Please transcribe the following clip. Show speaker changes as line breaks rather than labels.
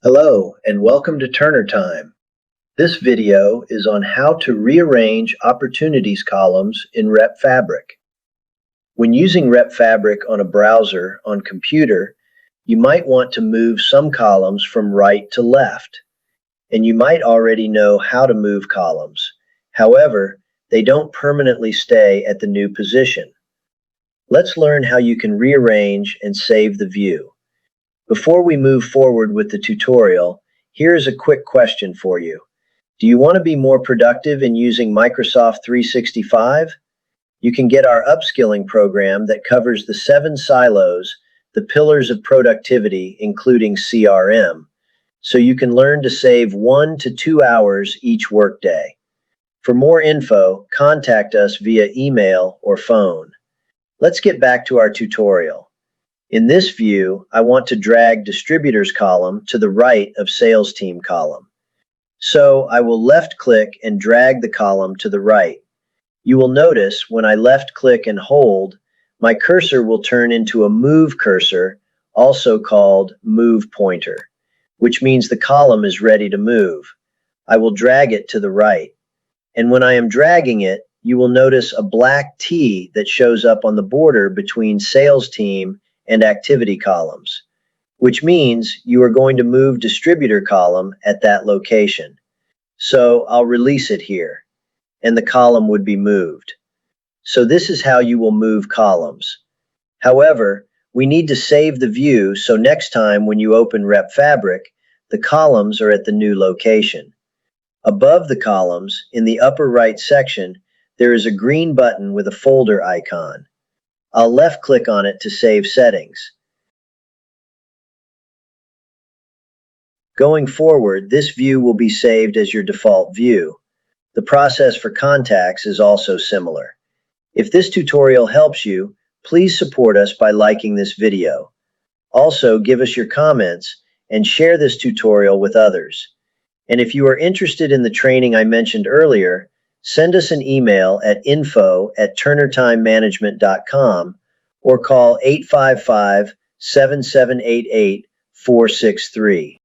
Hello and welcome to TurnerTime. This video is on how to rearrange opportunities columns in Repfabric. When using Repfabric on a browser on computer, you might want to move some columns from right to left, and you might already know how to move columns. However, they don't permanently stay at the new position. Let's learn how you can rearrange and save the view. Before we move forward with the tutorial, here is a quick question for you. Do you want to be more productive in using Microsoft 365? You can get our upskilling program that covers the 7 silos, the pillars of productivity, including CRM, so you can learn to save 1 to 2 hours each workday. For more info, contact us via email or phone. Let's get back to our tutorial. In this view, I want to drag Distributors column to the right of Sales Team column. So I will left-click and drag the column to the right. You will notice when I left-click and hold, my cursor will turn into a Move cursor, also called Move Pointer, which means the column is ready to move. I will drag it to the right. And when I am dragging it, you will notice a black T that shows up on the border between Sales Team and Activity columns, which means you are going to move Distributor column at that location. So I'll release it here, and the column would be moved. So this is how you will move columns. However, we need to save the view, so next time when you open Repfabric, the columns are at the new location. Above the columns, in the upper right section, there is a green button with a folder icon. I'll left-click on it to save settings. Going forward, this view will be saved as your default view. The process for contacts is also similar. If this tutorial helps you, please support us by liking this video. Also, give us your comments and share this tutorial with others. And if you are interested in the training I mentioned earlier, send us an email at info@turnertimemanagement.com or call 855-7788-463.